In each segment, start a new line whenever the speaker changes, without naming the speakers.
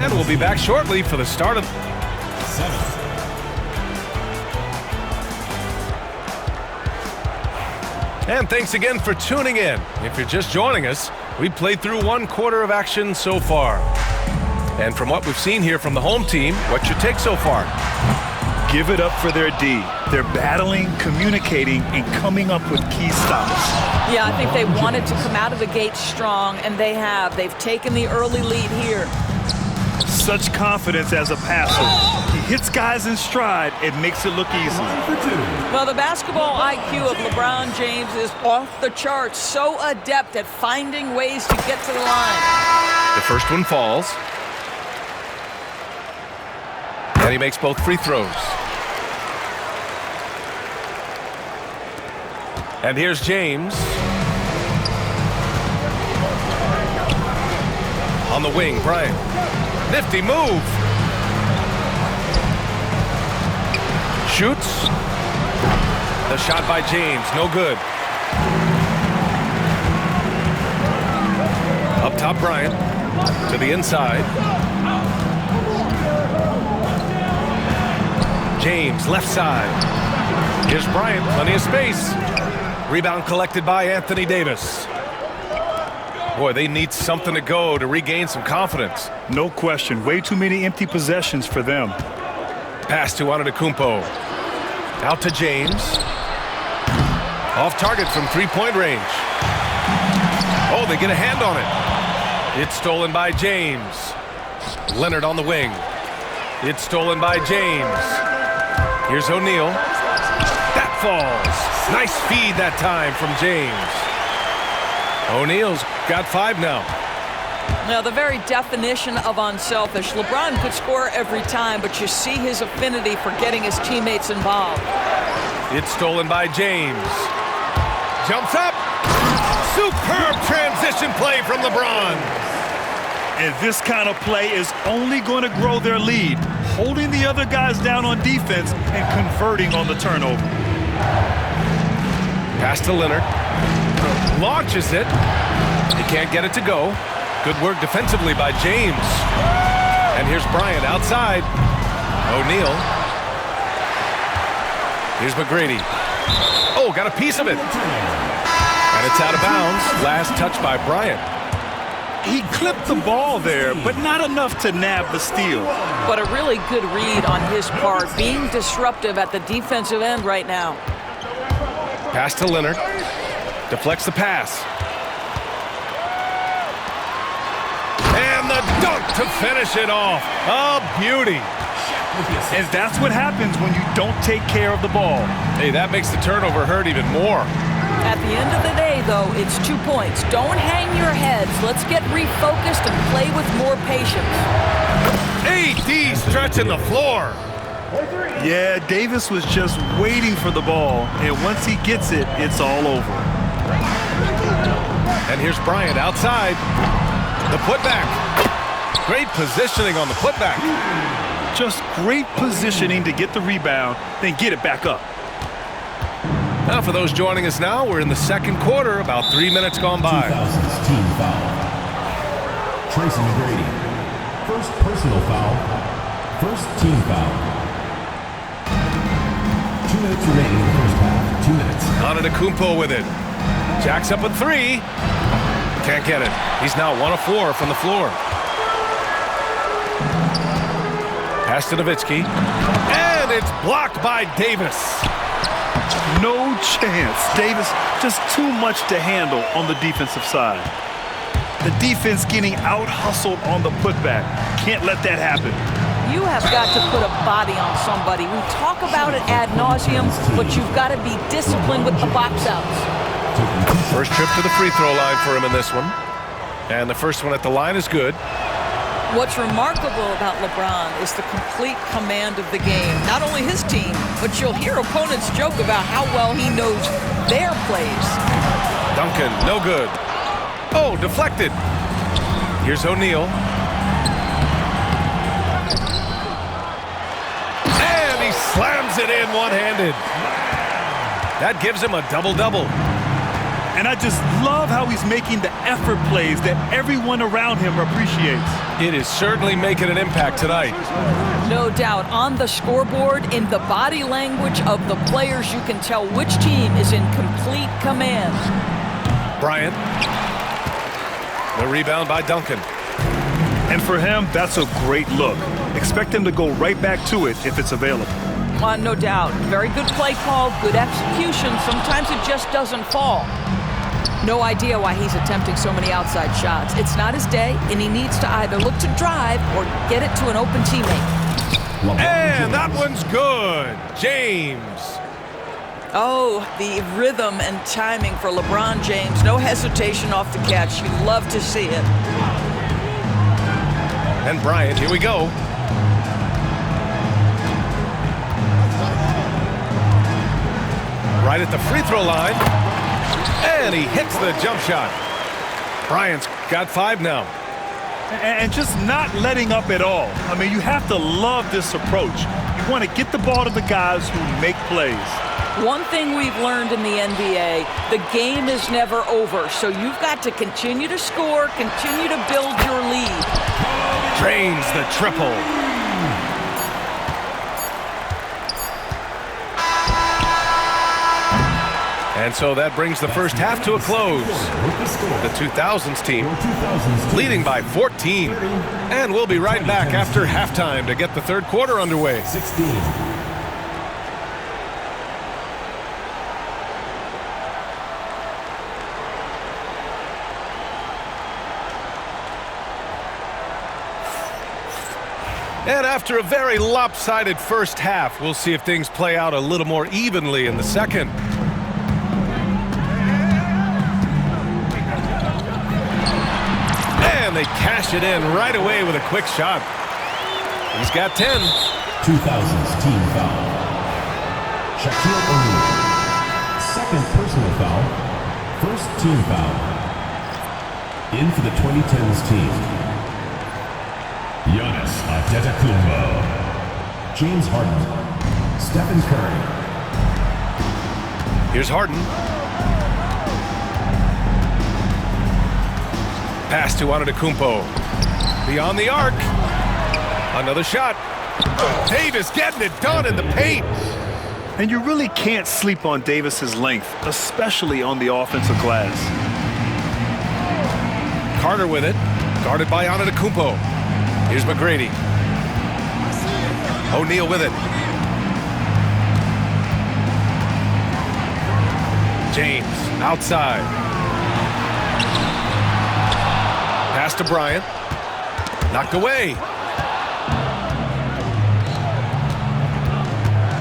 And we'll be back shortly for the start of
7th.
And thanks again for tuning in. If you're just joining us, we've played through one quarter of action so far. And from what we've seen here from the home team, what's your take so far?
Give it up for their D. They're battling, communicating, and coming up with key stops.
Yeah, I think they wanted to come out of the gate strong, and they have. They've taken the early lead here.
Such confidence as a passer. He hits guys in stride and makes it look easy.
Well, the basketball IQ of LeBron James is off the charts. So adept at finding ways to get to the line.
The first one falls. And he makes both free throws. And here's James. On the wing, Bryant. Nifty move. Shoots. The shot by James, no good. Up top, Bryant. To the inside. James, left side. Here's Bryant, plenty of space. Rebound collected by Anthony Davis. Boy, they need something to go to regain some confidence.
No question. Way too many empty possessions for them.
Pass to Antetokounmpo. Out to James. Off target from three-point range. Oh, they get a hand on it. It's stolen by James. Leonard on the wing. It's stolen by James. Here's O'Neal. That falls. Nice feed that time from James. O'Neal's got 5 now.
Now, the very definition of unselfish. LeBron could score every time, but you see his affinity for getting his teammates involved.
It's stolen by James. Jumps up. Superb transition play from LeBron.
And this kind of play is only going to grow their lead, holding the other guys down on defense and converting on the turnover.
Pass to Leonard. Launches it. He can't get it to go. Good work defensively by James. And here's Bryant outside. O'Neal. Here's McGrady. Oh, got a piece of it. And it's out of bounds. Last touch by Bryant.
He clipped the ball there, but not enough to nab the steal.
But a really good read on his part, being disruptive at the defensive end right now.
Pass to Leonard. Deflects the pass. And the dunk to finish it off. A beauty.
And that's what happens when you don't take care of the ball.
Hey, that makes the turnover hurt even more.
At the end of the day, though, it's 2 points. Don't hang your heads. Let's get refocused and play with more patience.
AD stretching the floor.
Yeah, Davis was just waiting for the ball, and once he gets it, it's all over.
And here's Bryant outside. The putback. Great positioning on the putback.
Just great positioning to get the rebound, then get it back up.
Now for those joining us now, we're in the second quarter, about 3 minutes gone by.
2000's team foul. Tracy McGrady. First personal foul. First team foul. 2 minutes remaining in the first half. 2 minutes.
Antetokounmpo with it. Jacks up a 3. Can't get it. He's now 1 of 4 from the floor. Pass to Nowitzki. And it's blocked by Davis.
No chance. Davis, just too much to handle on the defensive side. The defense getting out-hustled on the putback. Can't let that happen.
You have got to put a body on somebody. We talk about it ad nauseum, but you've got to be disciplined with the box outs.
First trip to the free throw line for him in this one. And the first one at the line is good.
What's remarkable about LeBron is the complete command of the game. Not only his team, but you'll hear opponents joke about how well he knows their plays.
Duncan, no good. Oh, deflected. Here's O'Neal. And he slams it in one-handed. That gives him a double-double.
And I just love how he's making the effort plays that everyone around him appreciates.
It is certainly making an impact tonight.
No doubt. On the scoreboard, in the body language of the players, you can tell which team is in complete command.
Bryant. The rebound by Duncan.
And for him, that's a great look. Expect him to go right back to it if it's available.
No doubt. Very good play call, good execution. Sometimes it just doesn't fall. No idea why he's attempting so many outside shots. It's not his day, and he needs to either look to drive or get it to an open teammate.
And that one's good. James.
Oh, the rhythm and timing for LeBron James. No hesitation off the catch. You love to see it.
And Bryant, here we go. Right at the free throw line. And he hits the jump shot. Bryant's got 5 now.
And just not letting up at all. I mean, you have to love this approach. You want to get the ball to the guys who make plays.
One thing we've learned in the NBA, the game is never over. So you've got to continue to score, continue to build your lead.
Drains the triple. And so that brings the first half to a close. The 2000s team leading by 14. And we'll be right back after halftime to get the third quarter underway.
16.
And after a very lopsided first half, we'll see if things play out a little more evenly in the second. And they cash it in right away with a quick shot. He's got 10.
2000s team foul. Shaquille O'Neal. Second personal foul. First team foul. In for the 2010s team. Giannis Antetokounmpo. James Harden. Stephen Curry.
Here's Harden. Pass to Antetokounmpo. Beyond the arc. Another shot. Davis getting it done in the paint.
And you really can't sleep on Davis's length, especially on the offensive glass.
Carter with it. Guarded by Antetokounmpo. Here's McGrady. O'Neal with it. James outside. Pass to Bryant. Knocked away.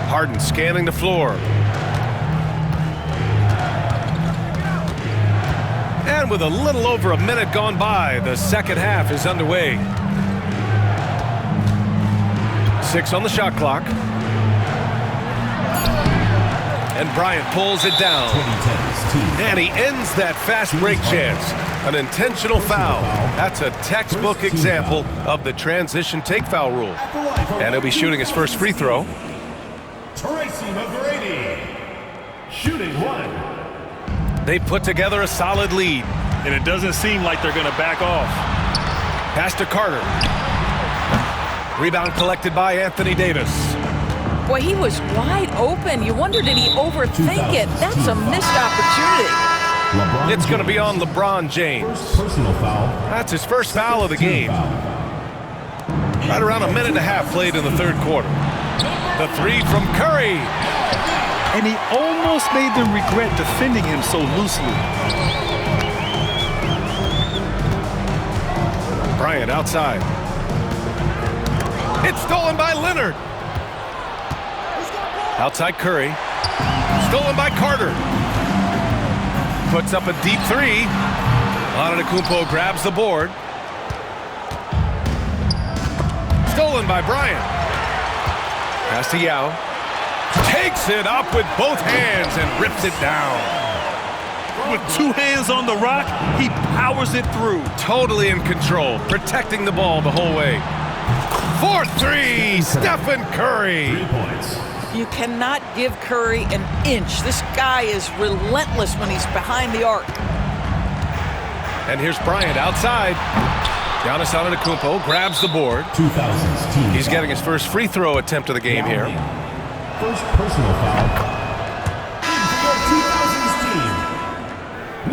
Harden scanning the floor. And with a little over a minute gone by, the second half is underway. 6 on the shot clock. And Bryant pulls it down. And he ends that fast break chance. An intentional foul. That's a textbook example of the transition take foul rule. And he'll be shooting his first free throw.
Tracy McGrady. Shooting 1.
They put together a solid lead.
And it doesn't seem like they're going to back off.
Pass to Carter. Rebound collected by Anthony Davis.
Boy, he was wide open. You wonder, did he overthink it? That's a missed opportunity.
It's going to be on LeBron James.
Personal foul.
That's his first foul of the game. Right around a minute and a half played in the third quarter. The 3 from Curry.
And he almost made them regret defending him so loosely.
Bryant outside. It's stolen by Leonard. Outside Curry. Stolen by Carter. Puts up a deep 3. Antetokounmpo grabs the board. Stolen by Bryant. Pass to Yao. Takes it up with both hands and rips it down.
With 2 hands on the rock, he powers it through.
Totally in control, protecting the ball the whole way. 4-3, Stephen Curry.
3 points.
You cannot give Curry an inch. This guy is relentless when he's behind the arc.
And here's Bryant outside. Giannis Antetokounmpo grabs the board.
2000's team
He's
foul.
getting his first free throw attempt of the game here.
First personal foul. In for your 2000's team,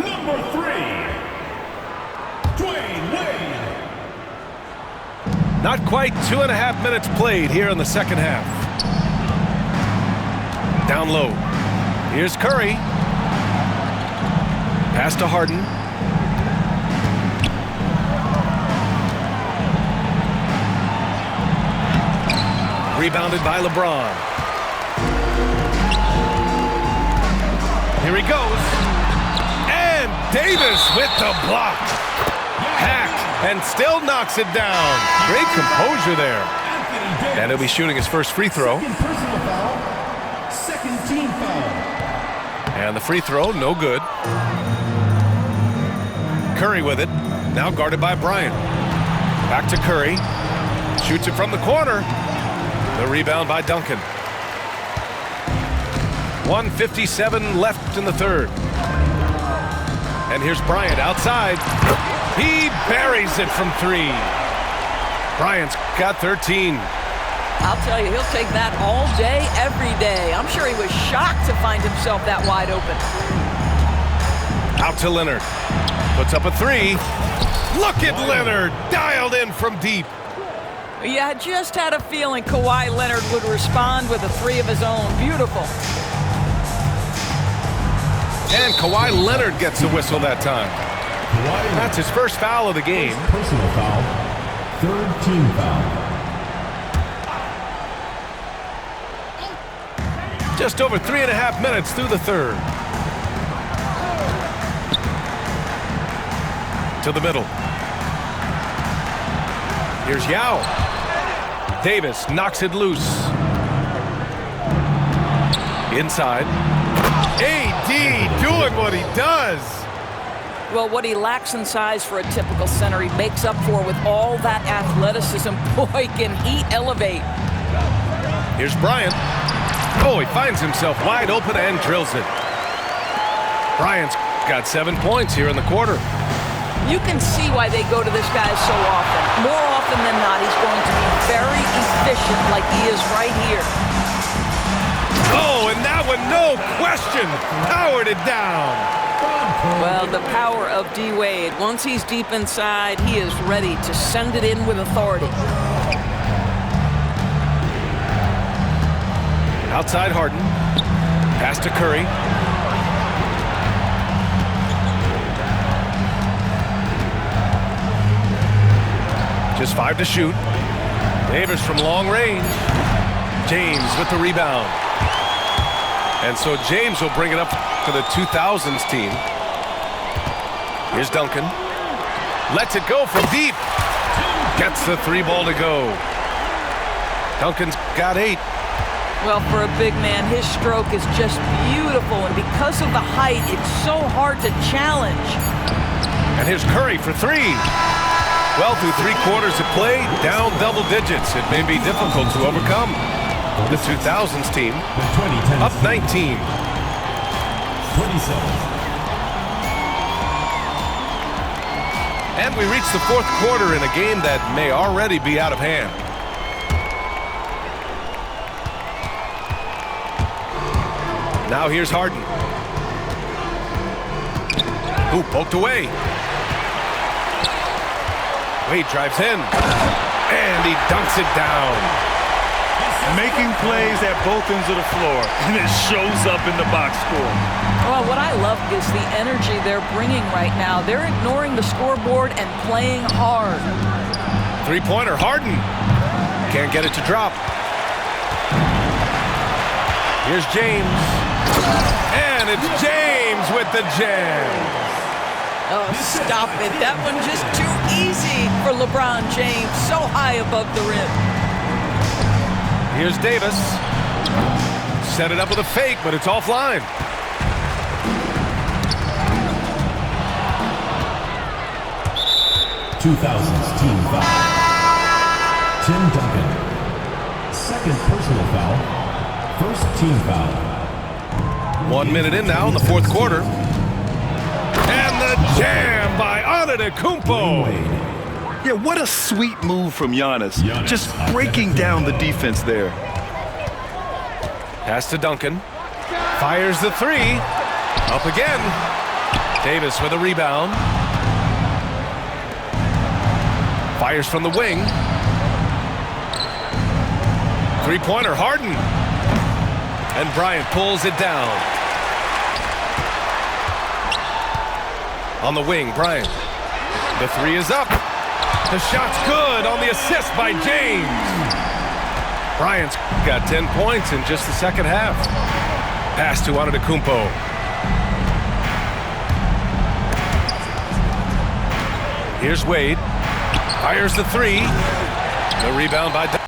number 3, Dwayne Wade.
Not quite 2.5 minutes played here in the second half. Down low. Here's Curry. Pass to Harden. Rebounded by LeBron. Here he goes. And Davis with the block. Hack and still knocks it down. Great composure there. And he'll be shooting his first free throw.
Second personal foul. Second team foul.
And the free throw, no good. Curry with it. Now guarded by Bryant. Back to Curry. Shoots it from the corner. The rebound by Duncan. 1:57 left in the third. And here's Bryant outside. He buries it from 3. Bryant's got 13.
I'll tell you, he'll take that all day, every day. I'm sure he was shocked to find himself that wide open.
Out to Leonard. Puts up a 3. Look at Leonard, dialed in from deep.
Yeah, I just had a feeling Kawhi Leonard would respond with a 3 of his own. Beautiful.
And Kawhi Leonard gets the whistle that time. That's his first foul of the game.
Personal foul. Third team foul.
Just over 3.5 minutes through the third. To the middle. Here's Yao. Davis knocks it loose. Inside. AD doing what he does.
Well, what he lacks in size for a typical center, he makes up for with all that athleticism. Boy, can he elevate.
Here's Bryant. Oh, he finds himself wide open and drills it. Bryant's got 7 points here in the quarter.
You can see why they go to this guy so often. More often than not, he's going to be very efficient like he is right here.
Oh, and that one, no question, powered it down.
Well, the power of D. Wade. Once he's deep inside, he is ready to send it in with authority.
Outside Harden. Pass to Curry. Just 5 to shoot. Davis from long range. James with the rebound. And so James will bring it up to the 2000s team. Here's Duncan. Lets it go from deep. Gets the 3 ball to go. Duncan's got 8.
Well, for a big man, his stroke is just beautiful. And because of the height, it's so hard to challenge.
And here's Curry for 3. Well, through 3 quarters of play, down double digits. It may be difficult to overcome. The 2000s team up 19.
27.
And we reach the 4th quarter in a game that may already be out of hand. Now here's Harden. Who poked away. Wade drives in. And he dunks it down.
Making plays at both ends of the floor, and it shows up in the box score.
Well, what I love is the energy they're bringing right now. They're ignoring the scoreboard and playing hard.
3-pointer, Harden. Can't get it to drop. Here's James. And it's James with the jam.
Oh, stop it. That one just too easy for LeBron James. So high above the rim.
Here's Davis. Set it up with a fake, but it's offline.
Team foul. Tim Duncan. Second personal foul. First team foul.
1 minute in now in the fourth quarter. And the jam by Antetokounmpo.
Yeah, what a sweet move from Giannis. Just breaking down the defense there.
Pass to Duncan. Fires the three. Up again. Davis with a rebound. Fires from the wing. Three-pointer, Harden. And Bryant pulls it down. On the wing, Bryant. The three is up. The shot's good on the assist by James. Bryant's got 10 points in just the second half. Pass to Antetokounmpo. Here's Wade. Fires the three. The rebound by Duncan.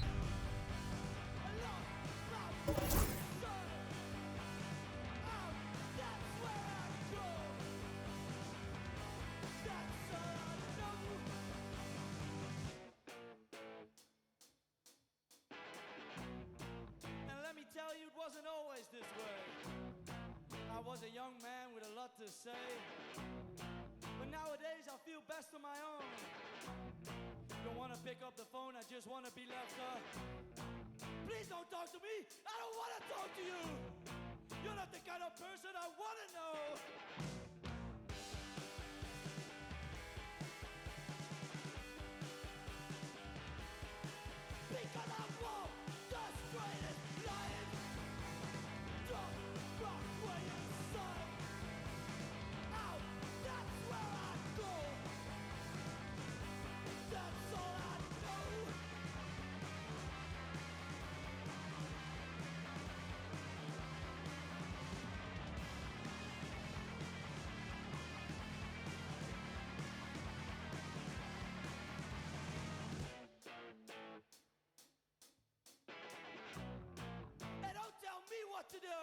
To do,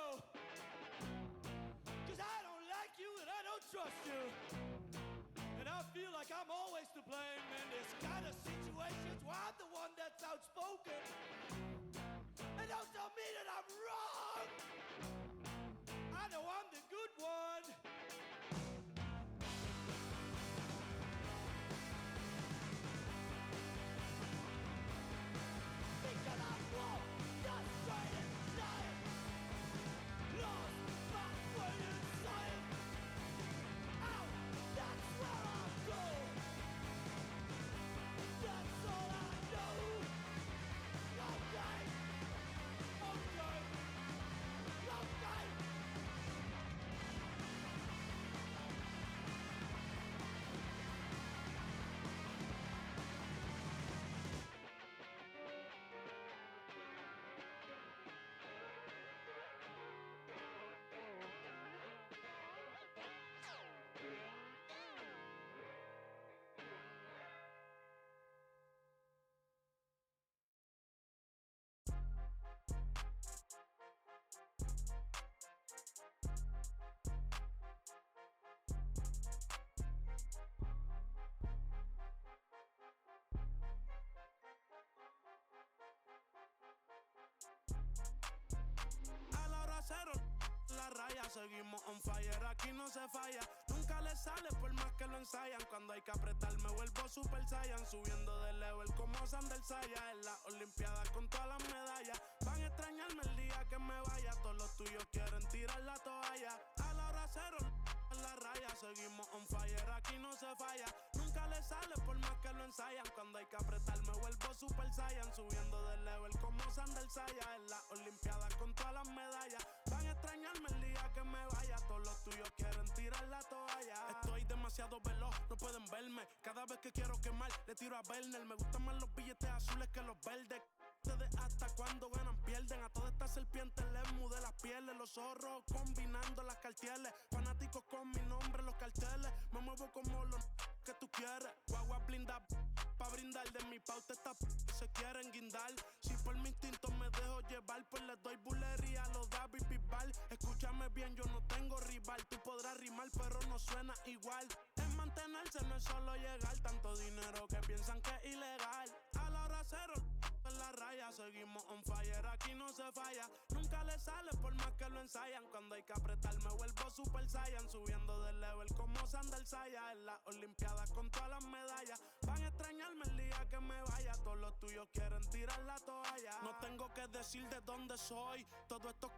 'cause I don't like you and I don't trust you, and I feel like I'm always to blame in this kind of situations where I'm the one that's outspoken, and don't tell me that I'm wrong. I know I'm the good one. Because I won't just try to lie. Lost my way inside. Out, that's where I go. That's all I know. Okay. Okay. Okay.
A la hora cero, la raya, seguimos on fire, aquí no se falla. Nunca le sale por más que lo ensayan. Cuando hay que apretar me vuelvo super saiyan. Subiendo de level como Sander Saya. En las olimpiadas con todas las medallas. Van a extrañarme el día que me vaya. Todos los tuyos quieren tirar la toalla. A la hora cero, la raya, seguimos on fire, aquí no se falla. Nunca le sale por más que lo ensayan. Cuando hay que apretar me vuelvo super saiyan. Subiendo de level como Sander Saya. En las olimpiadas con todas las medallas. Van a extrañarme el día que me vaya. Todos los tuyos quieren tirar la toalla. Estoy demasiado veloz, no pueden verme. Cada vez que quiero quemar, le tiro a Werner. Me gustan más los billetes azules que los verdes. Ustedes hasta cuando ganan pierden. A todas estas serpientes les mudé las pieles. Los zorros combinando las cartieles. Fanáticos con mi nombre en los carteles. Me muevo como los que tú quieres. Guagua blinda pa' brindar. De mi pauta esta se quieren guindar. Si por mi instinto me dejo llevar, pues les doy bulería a los David Bisbal. Escúchame bien, yo no tengo rival. Tú podrás rimar pero no suena igual. Es mantenerse, no es solo llegar. Tanto dinero que piensan que es ilegal. A la hora cero, en la raya, seguimos on fire, aquí no se falla. Nunca nunca le sale por más que lo ensayan. Cuando hay que apretar me vuelvo Super Saiyan, subiendo de level como Sandal Saya. En las Olimpiadas con todas las medallas, van a extrañarme el día que me vaya. Todos los tuyos quieren tirar la toalla. No tengo que decir de dónde soy, todo esto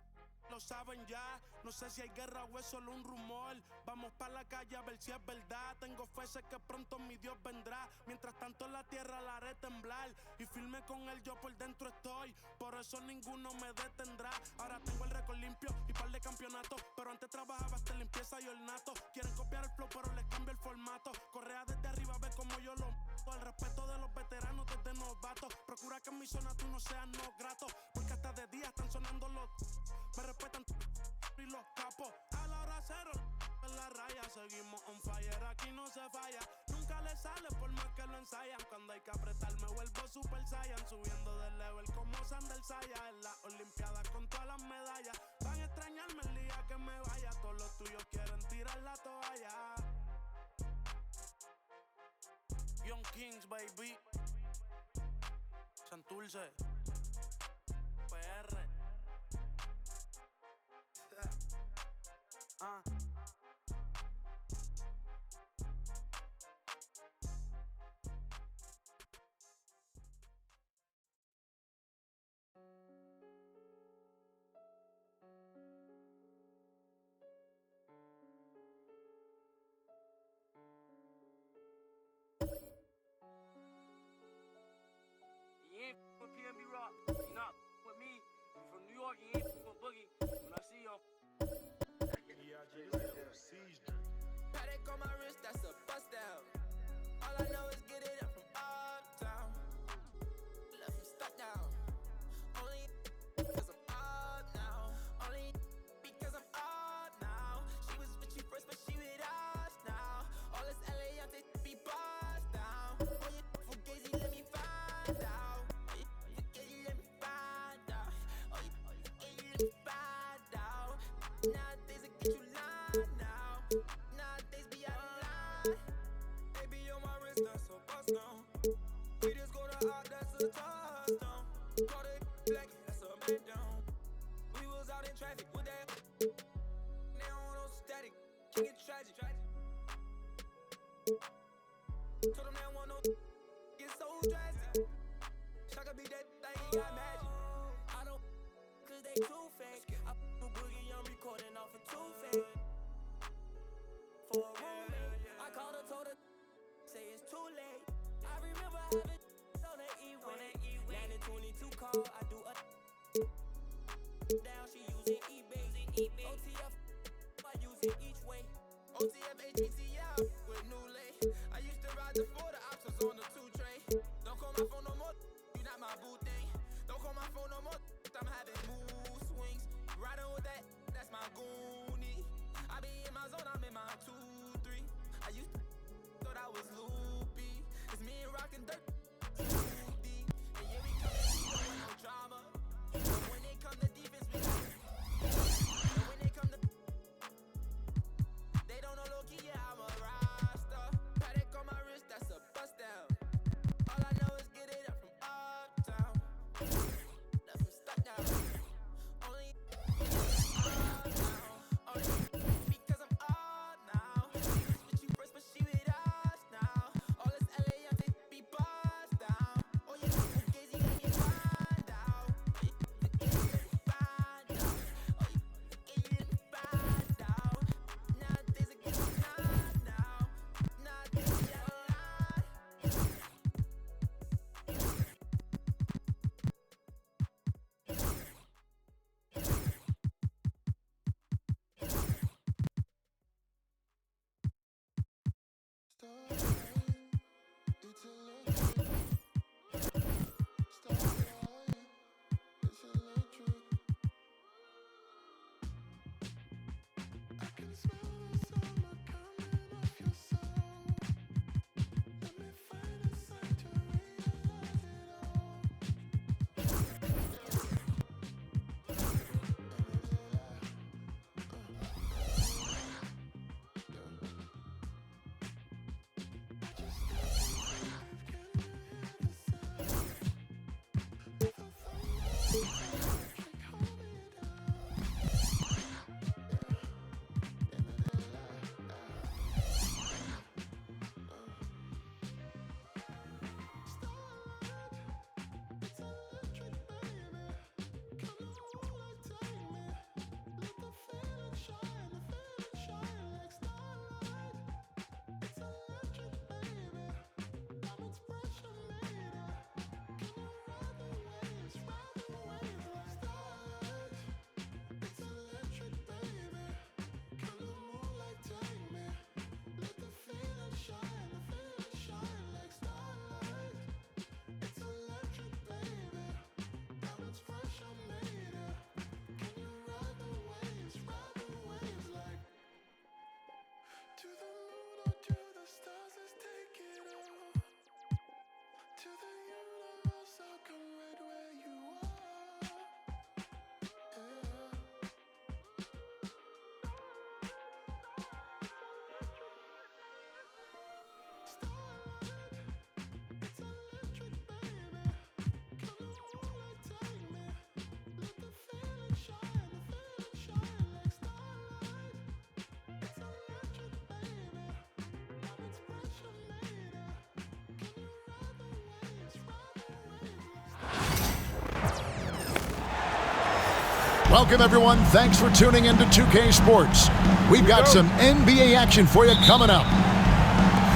lo saben ya. No sé si hay guerra o es solo un rumor. Vamos pa' la calle a ver si es verdad. Tengo fe, sé que pronto mi Dios vendrá. Mientras tanto la tierra la haré temblar. Y firme con él yo por dentro estoy. Por eso ninguno me detendrá. Ahora tengo el récord limpio y par de campeonatos. Pero antes trabajaba hasta limpieza y ornato. Quieren copiar el flow pero les cambio el formato. Correa desde arriba, ve como yo lo mato. El respeto de los veteranos desde novatos. Procura que en mi zona tú no seas no grato. Porque hasta de día están sonando los... Me respetan y los capos. A la hora cero en la raya. Seguimos on fire, aquí no se falla. Nunca le sale por más que lo ensayan. Cuando hay que apretar me vuelvo Super Saiyan, subiendo de level como Sandal Saya. En las Olimpiadas con todas las medallas, van a extrañarme el día que me vaya. Todos los tuyos quieren tirar la toalla. Young Kings, baby. Santurce, PR.
You ain't with PNB Rock. You not with me. You from New York. You ain't with Boogie. When I see y'all.
Paddock on my wrist, that's a bust down. All I know is get it up from uptown. Left him stuck down. Only because I'm up now. Only because I'm up now. She was with you first, but she with us now. All this LA out there be bust down. Oh, you fugazi, let me find out. Oh, you fugazi, let me find out. Oh, you fugazi, let me find out. Nowadays I get you lying now. Nowadays be out of line. Baby on my wrist, that's a bust down. We just go to out, that's a touchdown. Call it black, that's a man down. We was out in traffic with that. Now on no static, can get tragic. Told them they want no get so drastic. Shaka be that thing, ain't got magic. I don't cause they too fake. I do Boogie, I'm recording off of too fake. For a roommate, I called her, told her, say it's too late. I remember having on that E-way. 922 call, I do a down, she using eBay. OTF, I use it each way. OTF, ATTL, with new lay. I used to ride the 4, the ops was on the 2 tray. Don't call my phone no more, you not my boo thing. Don't call my phone no more, I'm having mood swings. Riding with that, that's my goonie. I be in my zone, I'm in my 2-3. I used to thought I was loopy. It's me and rockin' dirt, 2D. And yeah, we come in, no drama. But when they come to defense, we got it. And when they come to, they don't know low-key, yeah, I'm a roster. Paddock on my wrist, that's a bust down. All I know is get it up from uptown. Left him stuck down. Only because I'm up now. She was with you first, but she with us now. All this LA out there be bust down. Oh, you fugazi, let me find out. Oh, you fugazi, let me find out. Oh, you fugazi, let me find out. Nowadays I get you nine now. Nowadays I get a lie.
Welcome, everyone. Thanks for tuning into 2K Sports. We've got some NBA action for you coming up.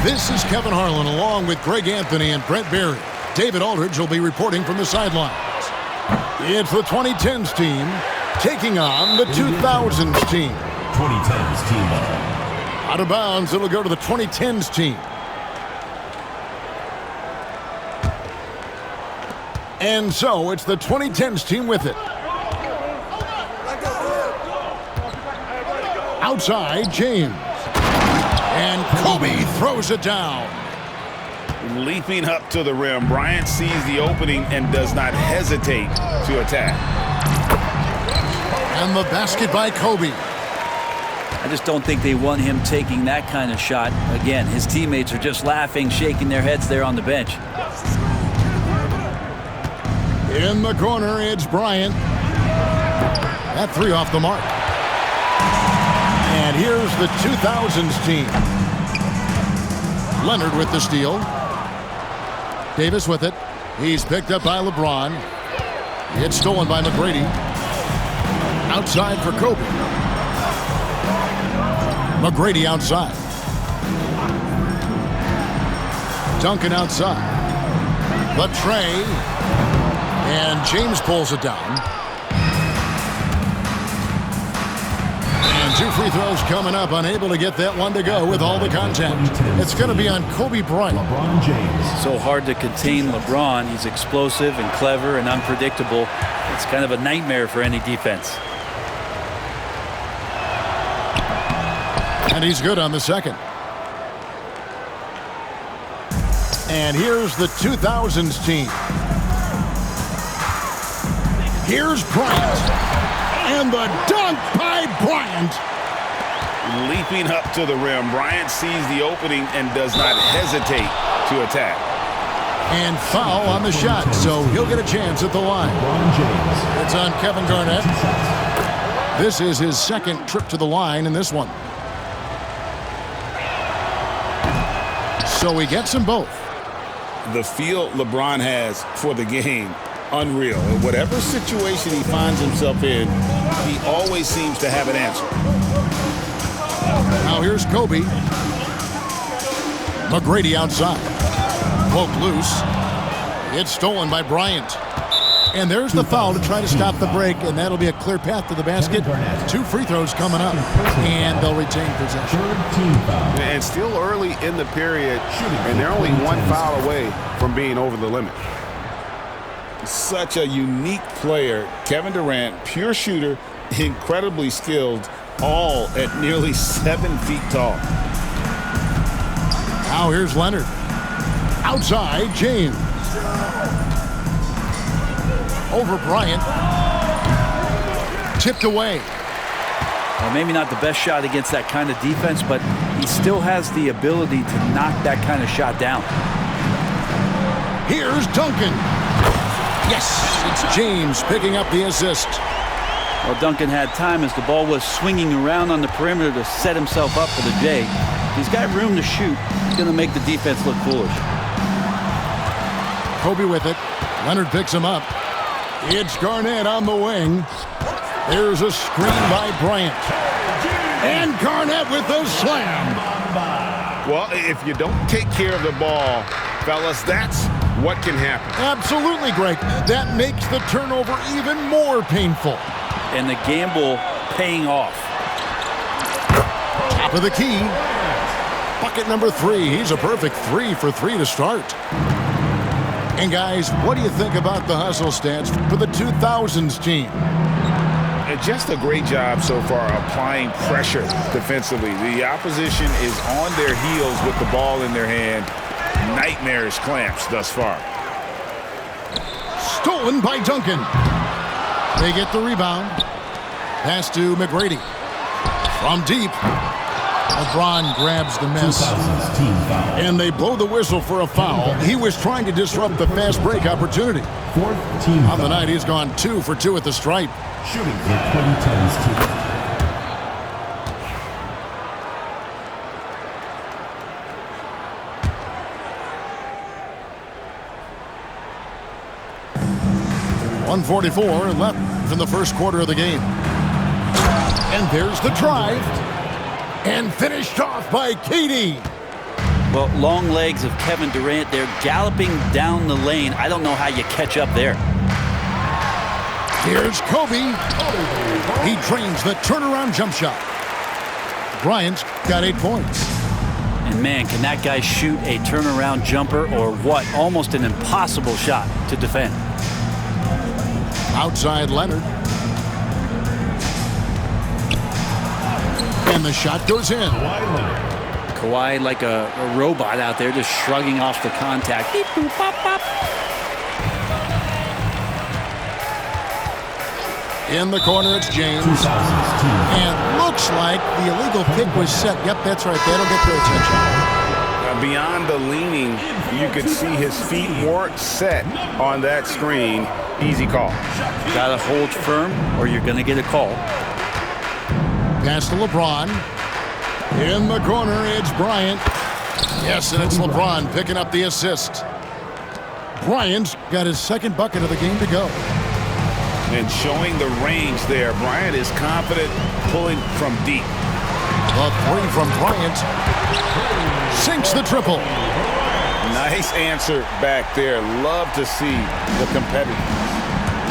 This is Kevin Harlan along with Greg Anthony and Brent Berry. David Aldridge will be reporting from the sidelines. It's the 2010s team taking on the 2000s team.
2010s team ball.
Out of bounds, it'll go to the 2010s team. And so it's the 2010s team with it. Outside, James. And Kobe throws it down.
Leaping up to the rim, Bryant sees the opening and does not hesitate to attack.
And the basket by Kobe.
I just don't think they want him taking that kind of shot. Again, his teammates are just laughing, shaking their heads there on the bench.
In the corner, it's Bryant. That three off the mark. And here's the 2000s team. Leonard with the steal. Davis with it. He's picked up by LeBron. It's stolen by McGrady. Outside for Kobe. McGrady outside. Duncan outside. The tray. And James pulls it down. And two free throws coming up. Unable to get that one to go with all the contact. It's going to be on Kobe Bryant.
LeBron James.
So hard to contain LeBron. He's explosive and clever and unpredictable. It's kind of a nightmare for any defense.
And he's good on the second. And here's the 2000s team. Here's Bryant. And the dunk by Bryant.
Leaping up to the rim, Bryant sees the opening and does not hesitate to attack.
And foul on the shot, so he'll get a chance at the line.
LeBron James.
It's on Kevin Garnett. This is his second trip to the line in this one. So he gets them both.
The feel LeBron has for the game, unreal. In whatever situation he finds himself in, he always seems to have an answer.
Now here's Kobe. McGrady outside. Poke loose. It's stolen by Bryant. And there's the foul to try to stop the break, and that'll be a clear path to the basket. Two free throws coming up, and they'll retain possession.
And still early in the period, and they're only one foul away from being over the limit.
Such a unique player. Kevin Durant, pure shooter, incredibly skilled, all at nearly 7 feet tall.
Now here's Leonard. Outside, James. Over Bryant. Tipped away.
Well, maybe not the best shot against that kind of defense, but he still has the ability to knock that kind of shot down.
Here's Duncan. Yes, it's James picking up the assist.
Well, Duncan had time as the ball was swinging around on the perimeter to set himself up for the J. He's got room to shoot. He's going to make the defense look foolish.
Kobe with it. Leonard picks him up. It's Garnett on the wing. There's a screen by Bryant. And Garnett with the slam.
Well, if you don't take care of the ball, fellas, that's what can happen.
Absolutely, Greg. That makes the turnover even more painful.
And the gamble paying off.
Top of the key. Bucket number 3. He's a perfect 3 for 3 to start. And guys, what do you think about the hustle stats for the 2000s team?
Just a great job so far applying pressure defensively. The opposition is on their heels with the ball in their hand. Nightmarish clamps thus far.
Stolen by Duncan. They get the rebound. Pass to McGrady. From deep. LeBron grabs the miss. And they blow the whistle for a foul. He was trying to disrupt the fast break opportunity.
Fourth team
On the night, he's gone 2 for 2 at the stripe.
Shooting for 2010's team.
1:44 left in the first quarter of the game. And there's the drive. And finished off by KD.
Well, long legs of Kevin Durant. They're galloping down the lane. I don't know how you catch up there.
Here's Kobe. He drains the turnaround jump shot. Bryant's got 8 points.
And man, can that guy shoot a turnaround jumper or what? Almost an impossible shot to defend.
Outside Leonard. And the shot goes in.
Kawhi like a robot out there just shrugging off the contact. Beep, boop, pop, pop.
In the corner, it's James. And looks like the illegal kick was set. Yep, that's right. That'll get their attention.
Beyond the leaning, you could see his feet weren't set on that screen. Easy call.
Got to hold firm or you're going to get a call.
Pass to LeBron. In the corner, it's Bryant. Yes, and it's LeBron picking up the assist. Bryant's got his second bucket of the game to go.
And showing the range there. Bryant is confident pulling from deep.
The three from Bryant. Sinks the triple.
Nice answer back there. Love to see the competitiveness.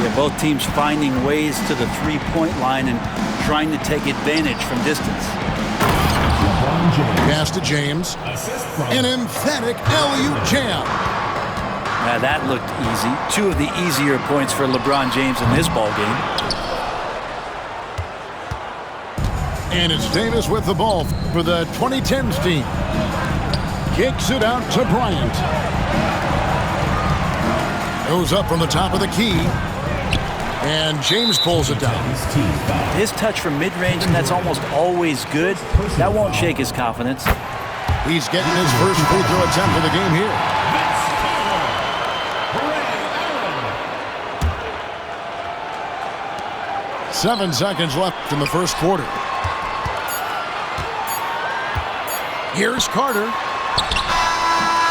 Yeah, both teams finding ways to the three-point line and trying to take advantage from distance.
Pass to James. An emphatic alley-oop jam.
Now that looked easy. Two of the easier points for LeBron James in this ball game.
And it's Davis with the ball for the 2010s team. Kicks it out to Bryant. Goes up from the top of the key. And James pulls it down.
His touch from mid-range, that's almost always good. That won't shake his confidence.
He's getting his first free throw attempt for the game here. 7 seconds left in the first quarter. Here's Carter.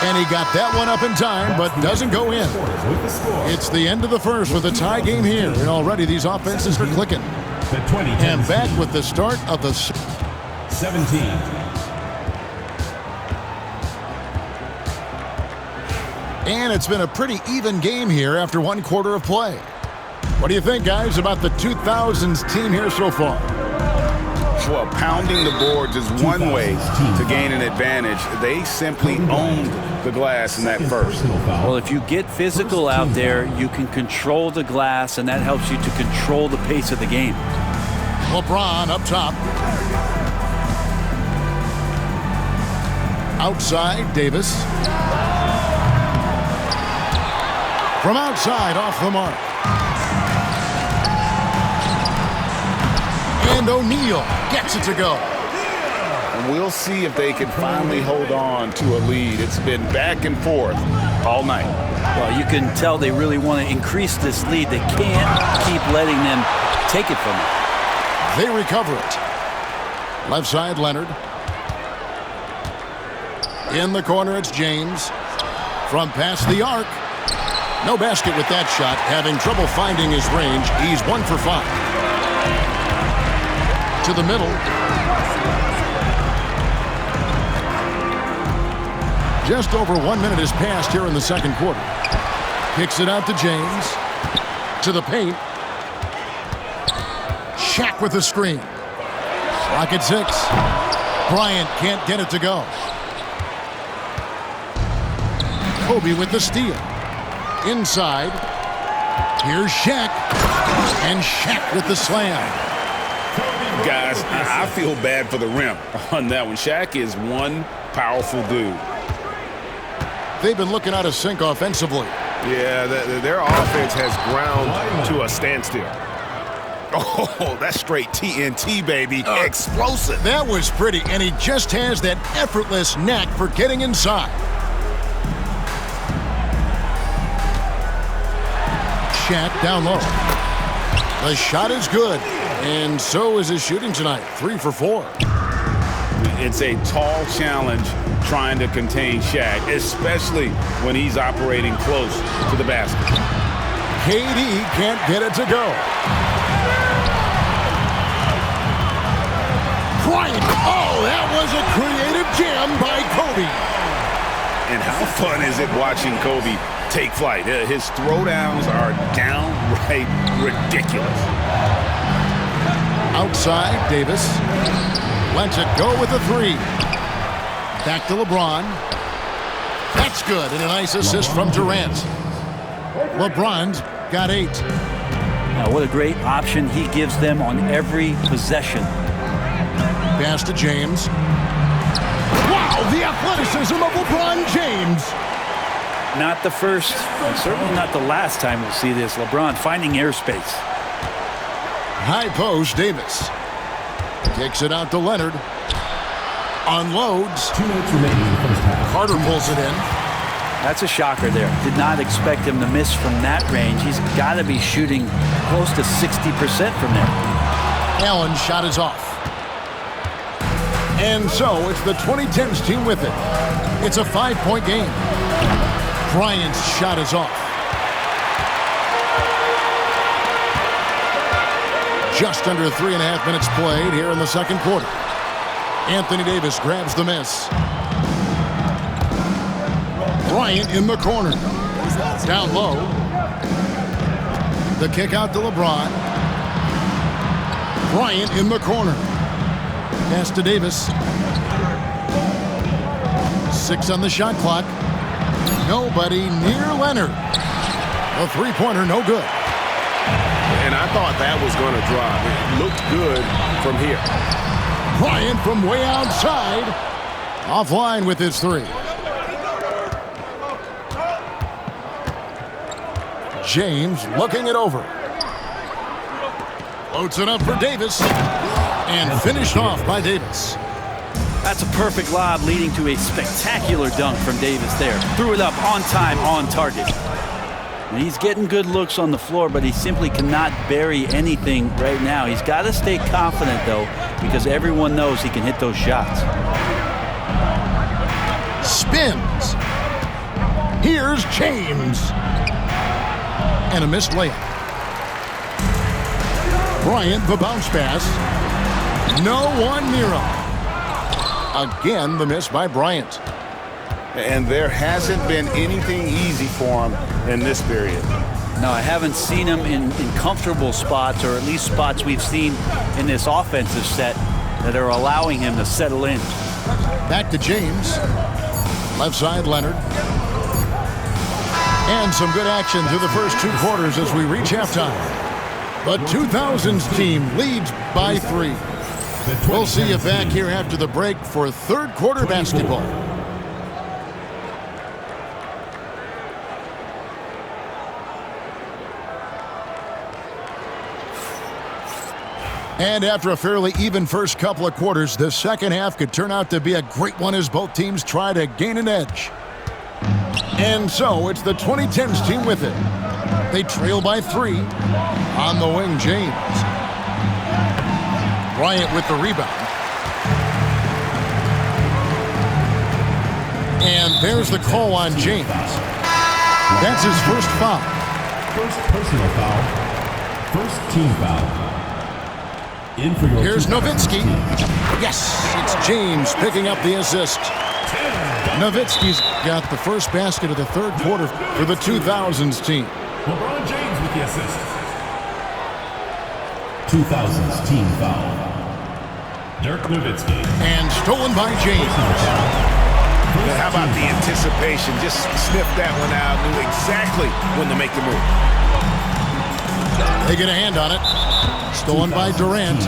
And he got that one up in time, but doesn't go in. It's the end of the first with a tie game here. And already these offenses are clicking. And back with the start of the
17.
And it's been a pretty even game here after one quarter of play. What do you think, guys, about the 2000s team here so far?
Well, pounding the boards is one way to gain an advantage. They simply owned the glass in that first.
Well, if you get physical out there, you can control the glass, and that helps you to control the pace of the game.
LeBron up top. Outside, Davis. From outside, off the mark. And O'Neal gets it to go.
And we'll see if they can finally hold on to a lead. It's been back and forth all night.
Well, you can tell they really want to increase this lead. They can't keep letting them take it from them.
They recover it. Left side, Leonard. In the corner, it's James. From past the arc. No basket with that shot. Having trouble finding his range. He's 1 for 5. To the middle. Just over 1 minute has passed here in the second quarter. Kicks it out to James. To the paint. Shaq with the screen. Clock at 6. Bryant can't get it to go. Kobe with the steal. Inside. Here's Shaq. And Shaq with the slam.
Guys, I feel bad for the rim on that one. Shaq is one powerful dude.
They've been looking out of sync offensively.
Yeah, their offense has ground to a standstill.
Oh, that's straight TNT, baby. Explosive.
That was pretty, and he just has that effortless knack for getting inside. Shaq down low. The shot is good, and so is his shooting tonight. 3 for 4.
It's a tall challenge trying to contain Shaq, especially when he's operating close to the basket.
KD can't get it to go. Bryant. Oh, that was a creative jam by Kobe.
And how fun is it watching Kobe take flight? His throwdowns are downright ridiculous.
Outside, Davis lets it go with a three. Back to LeBron. That's good, and a nice assist from Durant. LeBron's got 8.
Now, what a great option he gives them on every possession.
Pass to James. Wow, the athleticism of LeBron James.
Not the first, and certainly not the last time we'll see this. LeBron finding airspace.
High post, Davis. Kicks it out to Leonard. Unloads.
2 minutes remaining in the first half.
Carter pulls it in.
That's a shocker there. Did not expect him to miss from that range. He's got to be shooting close to 60% from there.
Allen's shot is off. And so it's the 2010s team with it. It's a 5-point game. Bryant's shot is off. Just under 3.5 minutes played here in the second quarter. Anthony Davis grabs the miss. Bryant in the corner. Down low. The kick out to LeBron. Bryant in the corner. Pass to Davis. 6 on the shot clock. Nobody near Leonard. A three-pointer, no good.
And I thought that was going to drop. It looked good from here.
Bryant from way outside. Offline with his 3. James looking it over. Floats it up for Davis. And finished off by Davis.
That's a perfect lob leading to a spectacular dunk from Davis there. Threw it up on time, on target. And he's getting good looks on the floor, but he simply cannot bury anything right now. He's got to stay confident, though, because everyone knows he can hit those shots.
Spins. Here's James. And a missed layup. Bryant, the bounce pass. No one near him. Again, the miss by Bryant.
And there hasn't been anything easy for him in this period.
No, I haven't seen him in comfortable spots, or at least spots we've seen in this offensive set that are allowing him to settle in.
Back to James. Left side, Leonard. And some good action through the first 2 quarters as we reach halftime. The 2000s team leads by 3. We'll see you back here after the break for third quarter basketball. And after a fairly even first couple of quarters, the second half could turn out to be a great one as both teams try to gain an edge. And so it's the 2010s team with it. They trail by 3. On the wing, James. Bryant with the rebound. And there's the call on James. That's his first foul.
First personal foul. First team foul. In for your
Here's Nowitzki. Yes, it's James picking up the assist. Nowitzki's got the first basket of the third quarter for the 2000s team.
LeBron James with the assist. 2000s team foul. Dirk Nowitzki.
And stolen by James.
How about the anticipation? Just sniffed that one out, knew exactly when to make the move.
They get a hand on it. Stolen by Durant.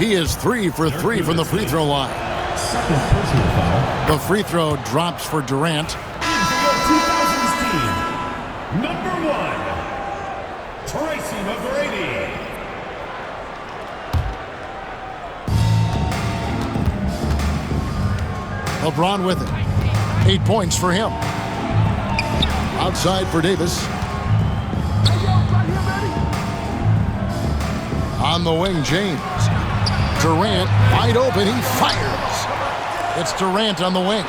He is 3 for 3 from the free throw line.
Second personal foul.
The free throw drops for Durant.
In for your 2000s team. Number 1. Tracy McGrady.
LeBron with it. 8 points for him. Outside for Davis. On the wing, James. Durant wide open. He fires. It's Durant on the wing.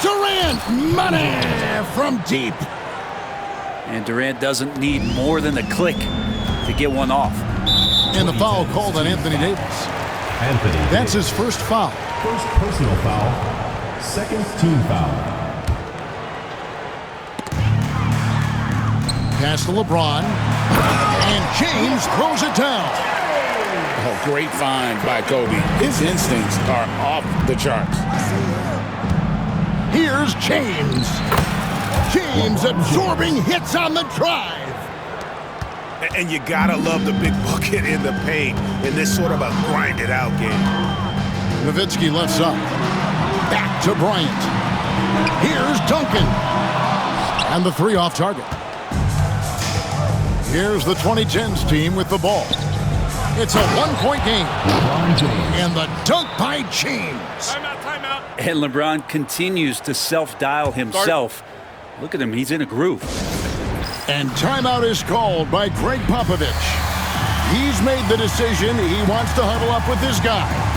Durant, money from deep.
And Durant doesn't need more than a click to get one off.
And the foul called on Anthony Davis. That's his first foul.
First personal foul. Second team foul.
Pass to LeBron. And James throws it down.
Oh, great find by Kobe. His instincts are off the charts.
Here's James. James absorbing hits on the drive.
And you gotta love the big bucket in the paint in this sort of a grinded-out game.
Nowitzki left side. Back to Bryant. Here's Duncan. And the three off target. Here's the 2010s team with the ball. It's a one-point game. And the dunk by James.
Timeout.
And LeBron continues to self-dial himself. Look at him. He's in a groove.
And timeout is called by Greg Popovich. He's made the decision. He wants to huddle up with his guys.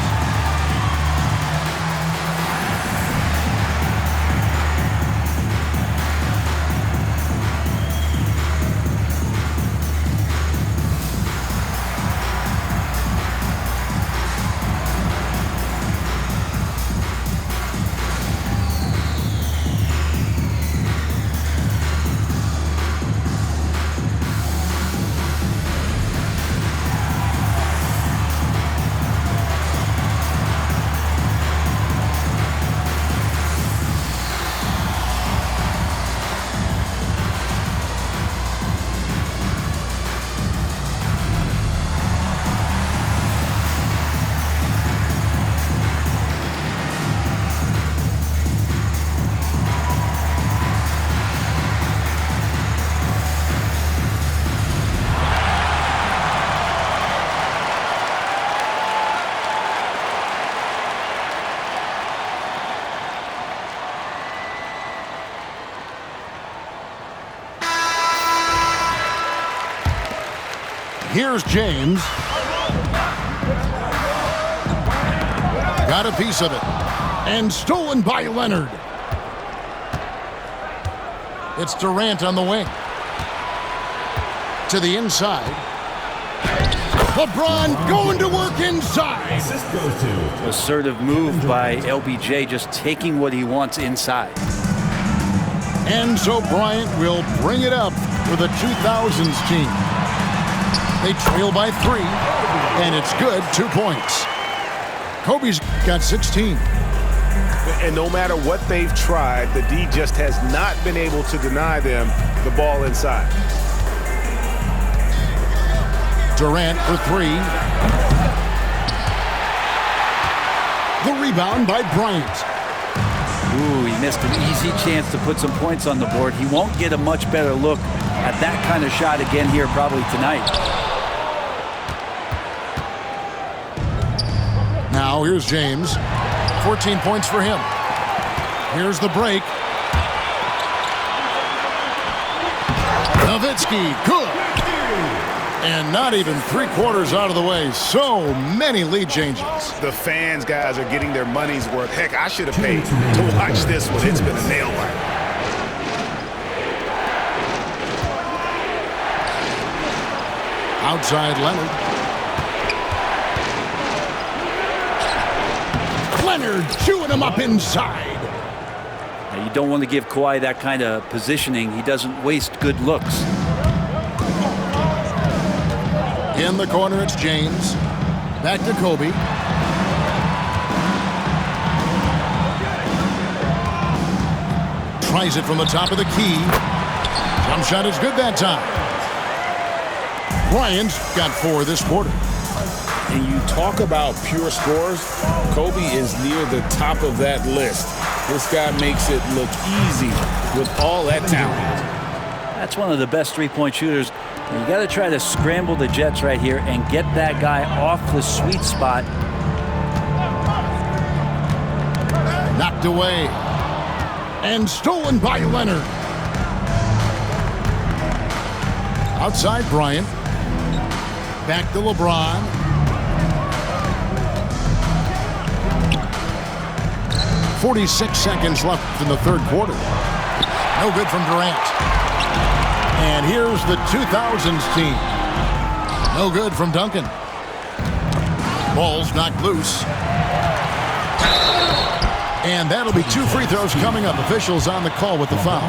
Here's James. Got a piece of it. And stolen by Leonard. It's Durant on the wing. To the inside. LeBron going to work inside.
Assertive move by LBJ, just taking what he wants inside.
And so Bryant will bring it up for the 2000s team. They trail by 3, and it's good, 2 points. Kobe's got 16.
And no matter what they've tried, the D just has not been able to deny them the ball inside.
Durant for 3. The rebound by Bryant.
Ooh, he missed an easy chance to put some points on the board. He won't get a much better look at that kind of shot again here probably tonight.
Now here's James. 14 points for him. Here's the break. Nowitzki, good. And not even 3/4 out of the way. So many lead changes.
The fans, guys, are getting their money's worth. Heck, I should have paid to watch this one. It's been a nail biter.
Outside Leonard. Leonard chewing him up inside.
Now, you don't want to give Kawhi that kind of positioning. He doesn't waste good looks.
In the corner, it's James. Back to Kobe. Tries it from the top of the key. Jump shot is good that time. Bryant's got 4 this quarter.
And you talk about pure scorers, Kobe is near the top of that list. This guy makes it look easy with all that talent.
That's one of the best three-point shooters. You got to try to scramble the Jets right here and get that guy off the sweet spot.
Knocked away. And stolen by Leonard. Outside Bryant. Back to LeBron. 46 seconds left in the third quarter. No good from Durant. And here's the 2000s team. No good from Duncan. Ball's knocked loose. And that'll be 2 free throws coming up. Officials on the call with the foul.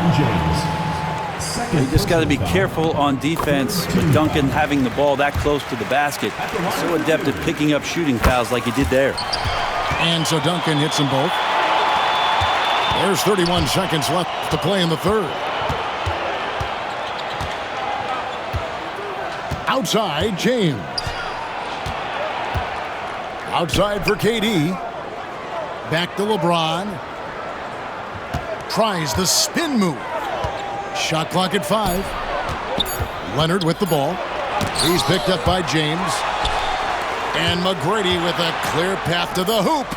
You just got to be careful on defense with Duncan having the ball that close to the basket. He's so adept at picking up shooting fouls like he did there.
And so Duncan hits them both. There's 31 seconds left to play in the third. Outside, James. Outside for KD. Back to LeBron. Tries the spin move. Shot clock at 5. Leonard with the ball. He's picked up by James. And McGrady with a clear path to the hoop.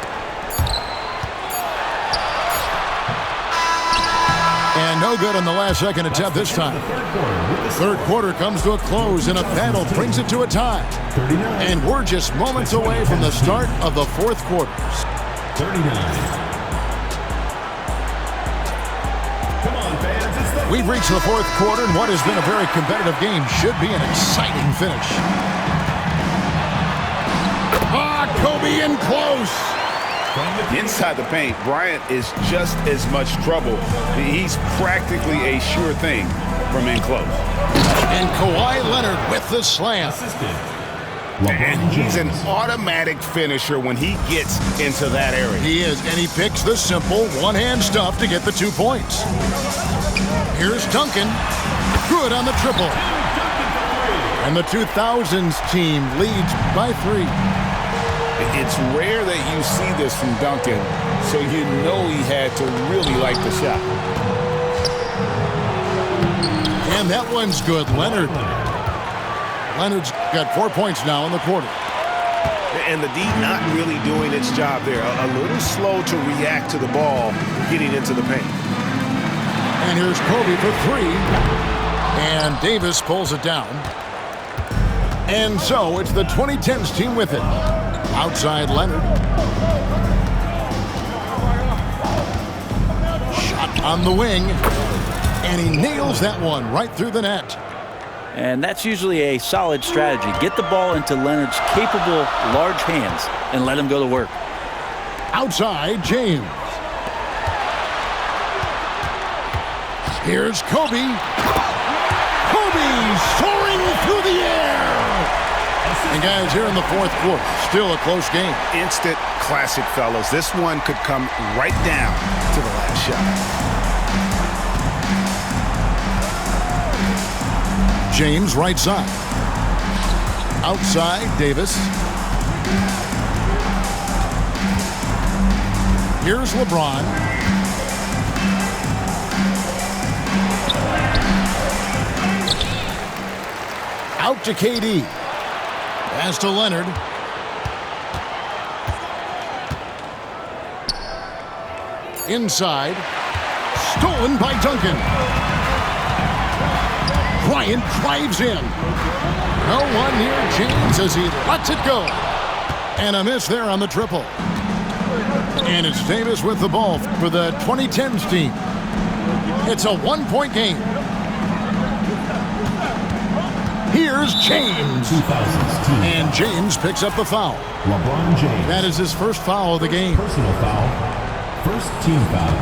And no good on the last second attempt this time. Third quarter comes to a close and a battle brings it to a tie. And we're just moments away from the start of the fourth quarter.
39.
We've reached the fourth quarter, and what has been a very competitive game should be an exciting finish. Kobe in close.
Inside the paint, Bryant is just as much trouble. He's practically a sure thing from in close.
And Kawhi Leonard with the slam.
And he's an automatic finisher when he gets into that area.
He is, and he picks the simple one-hand stuff to get the 2 points. Here's Duncan. Good on the triple. And the 2000s team leads by 3.
It's rare that you see this from Duncan, so you know he had to really like the shot.
And that one's good. Leonard's got 4 points now in the quarter.
And the D not really doing its job there. A little slow to react to the ball getting into the paint.
And here's Kobe for 3. And Davis pulls it down. And so it's the 2010s team with it. Outside Leonard. Shot on the wing. And he nails that one right through the net.
And that's usually a solid strategy. Get the ball into Leonard's capable, large hands and let him go to work.
Outside, James. Here's Kobe. Kobe soaring through the air. And guys, here in the fourth quarter, still a close game.
Instant classic, fellas. This one could come right down to the last shot.
James right side. Outside, Davis. Here's LeBron. Out to KD. Pass to Leonard. Inside. Stolen by Duncan. Bryant drives in. No one near James as he lets it go. And a miss there on the triple. And it's Davis with the ball for the 2010s team. It's a 1-point game. Here's James.
2000s team.
And James picks up the foul.
LeBron James.
That is his first foul of the game.
Personal foul. First team foul.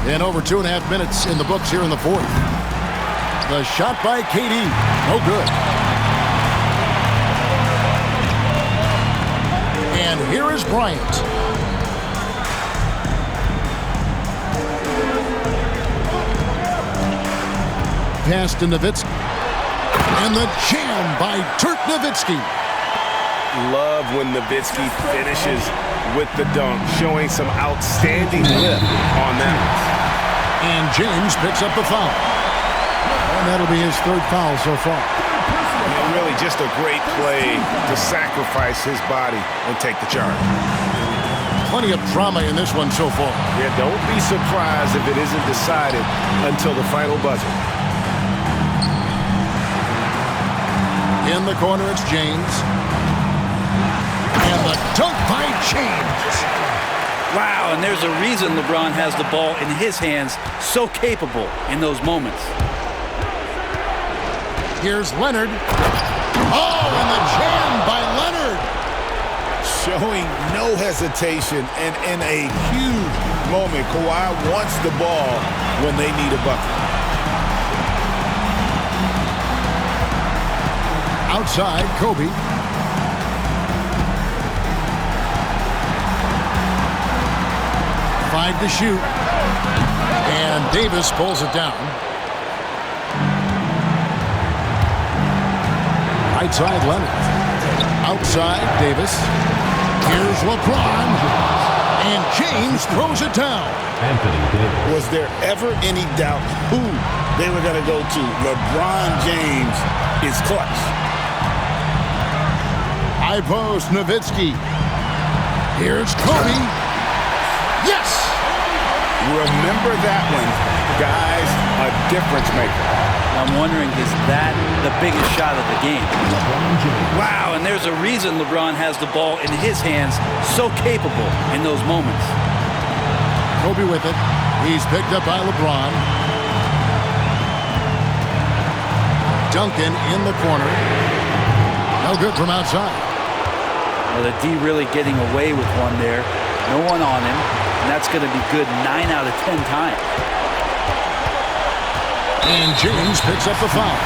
And over 2.5 minutes in the books here in the fourth. The shot by KD. No good. And here is Bryant. Pass to Nowitzki. And the jam by Dirk Nowitzki.
Love when Nowitzki finishes with the dunk, showing some outstanding lift on that.
And James picks up the foul. And that'll be his third foul so far.
And really just a great play to sacrifice his body and take the charge.
Plenty of drama in this one so far.
Yeah, don't be surprised if it isn't decided until the final buzzer.
In the corner, it's James. And the dunk by James.
Wow, and there's a reason LeBron has the ball in his hands, so capable in those moments.
Here's Leonard. Oh, and the jam by Leonard.
Showing no hesitation, and in a huge moment, Kawhi wants the ball when they need a bucket.
Outside, Kobe. Five to shoot. And Davis pulls it down. Right side, Leonard. Outside, Davis. Here's LeBron. And James throws it down.
Anthony Davis.
Was there ever any doubt who they were going to go to? LeBron James is clutch.
High post, Nowitzki. Here's Kobe. Yes!
Remember that one, guys, a difference maker.
I'm wondering, is that the biggest shot of the game? Wow, and there's a reason LeBron has the ball in his hands, so capable in those moments.
Kobe with it. He's picked up by LeBron. Duncan in the corner. No good from outside.
Well, the D really getting away with one there. No one on him, and that's going to be good 9 out of 10 times.
And James picks up the foul.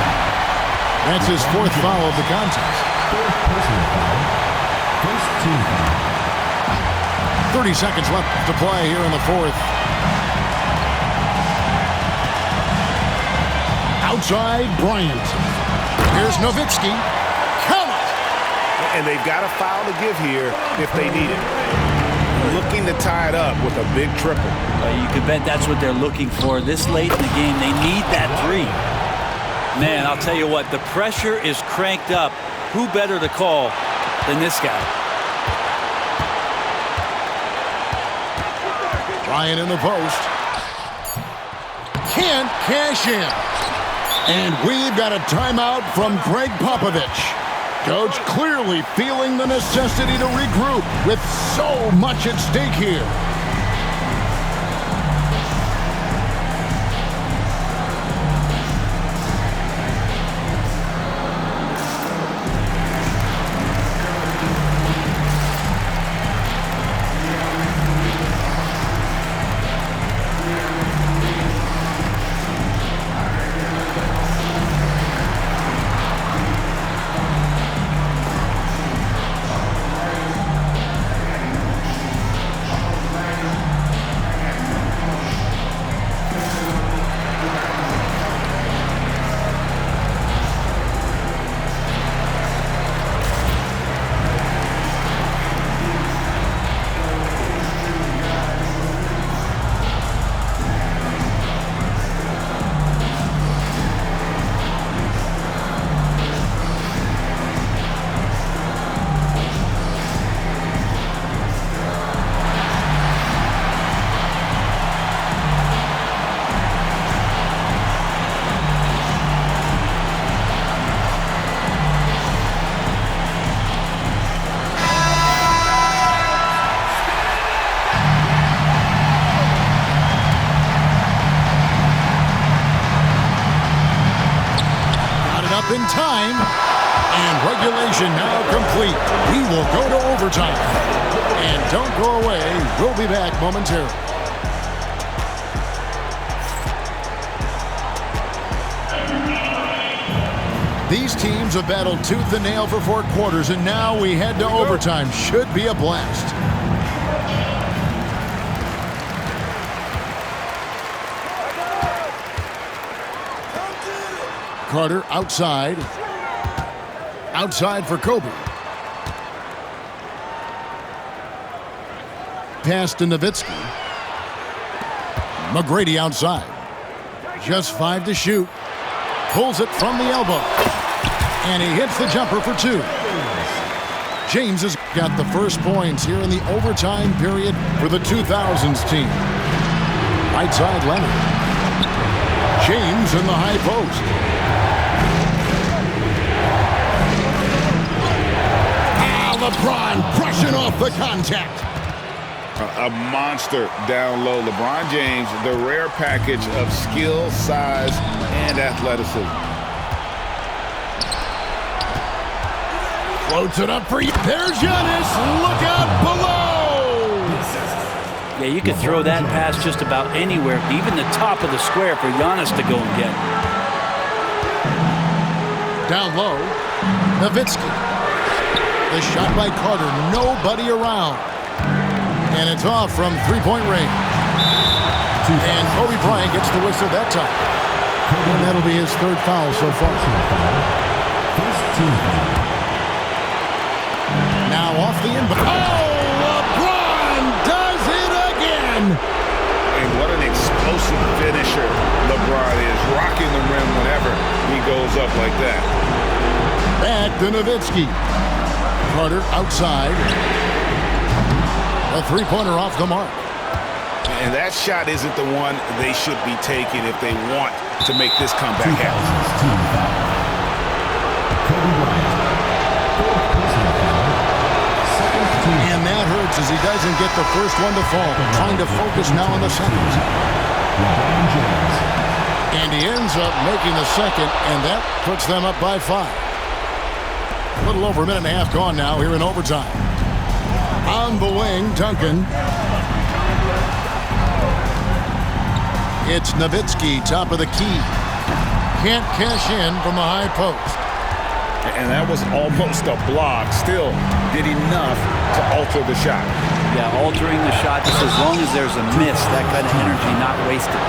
That's his fourth foul of the contest.
Fourth personal foul. First team foul.
30 seconds left to play here in the fourth. Outside, Bryant. Here's Nowitzki. Count it!
And they've got a foul to give here if they need it. Looking to tie it up with a big triple.
You can bet that's what they're looking for this late in the game. They need that three. Man, I'll tell you what, the pressure is cranked up. Who better to call than this guy?
Bryant in the post. Can't cash in. And we've got a timeout from Greg Popovich. Coach clearly feeling the necessity to regroup with so much at stake here. In time, and regulation now complete. We will go to overtime. And don't go away. We'll be back momentarily. These teams have battled tooth and nail for 4 quarters, and now we head to overtime. Should be a blast. Carter outside. Outside for Kobe. Pass to Nowitzki. McGrady outside. Just 5 to shoot. Pulls it from the elbow. And he hits the jumper for 2. James has got the first points here in the overtime period for the 2000s team. Right side, Leonard. James in the high post. LeBron brushing off the contact.
A monster down low. LeBron James, the rare package of skill, size, and athleticism.
Floats it up for you. There's Giannis. Look out below.
Yeah, you could throw that pass just about anywhere, even the top of the square for Giannis to go and get.
Down low, Nowitzki. The shot by Carter. Nobody around. And it's off from three-point range. And Kobe Bryant gets the whistle that time. And that'll be his third foul so far.
First team foul.
Now off the inbound. Oh, LeBron does it again.
And what an explosive finisher LeBron is. Rocking the rim whenever he goes up like that.
Back to Nowitzki. Carter outside. A three-pointer off the mark.
And that shot isn't the one they should be taking if they want to make this comeback happen.
And that hurts as he doesn't get the first one to fall. Trying to focus now on the second. And he ends up making the second, and that puts them up by 5. A little over a minute and a half gone now here in overtime. On the wing, Duncan. It's Nowitzki, top of the key. Can't cash in from the high post.
And that was almost a block. Still did enough to alter the shot.
Yeah, altering the shot just as long as there's a miss. That kind of energy not wasted.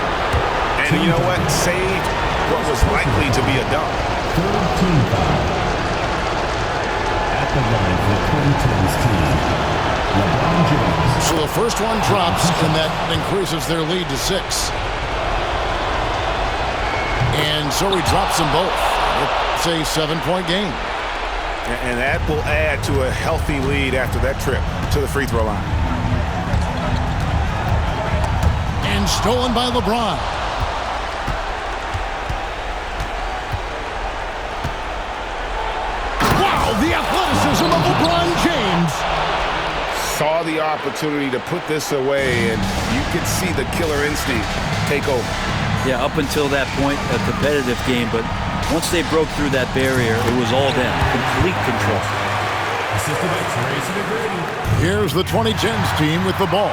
And you know what? Saved what was likely to be a dunk.
Third team foul. At the line for 2010's team, LeBron James.
So the first one drops, and that increases their lead to 6. And so he drops them both. It's a 7-point game.
And that will add to a healthy lead after that trip to the free throw line.
And stolen by LeBron. Wow, the athleticism of LeBron James.
Saw the opportunity to put this away, and you could see the killer instinct take over.
Yeah, up until that point, a competitive game, but once they broke through that barrier, it was all them. Complete control.
Here's the 2010s team with the ball.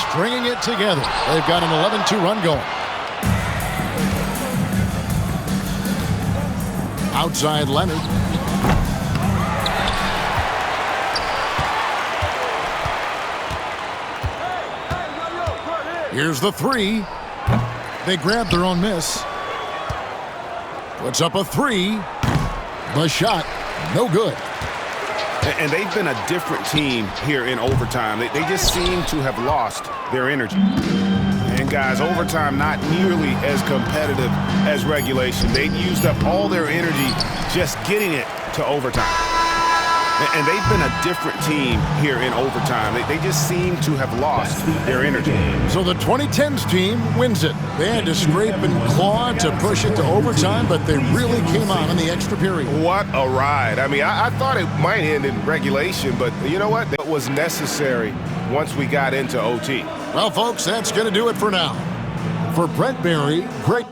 Stringing it together. They've got an 11-2 run going. Outside Leonard. Here's the three. They grab their own miss. Puts up a 3. The shot, no good.
And they've been a different team here in overtime. They just seem to have lost their energy. And guys, overtime not nearly as competitive as regulation. They've used up all their energy just getting it to overtime. And they've been a different team here in overtime. They just seem to have lost their energy.
So the 2010s team wins it. They had to scrape and claw to push it to overtime, but they really came on in the extra period.
What a ride. I mean, I thought it might end in regulation, but you know what? That was necessary once we got into OT.
Well, folks, that's going to do it for now. For Brent Barry, great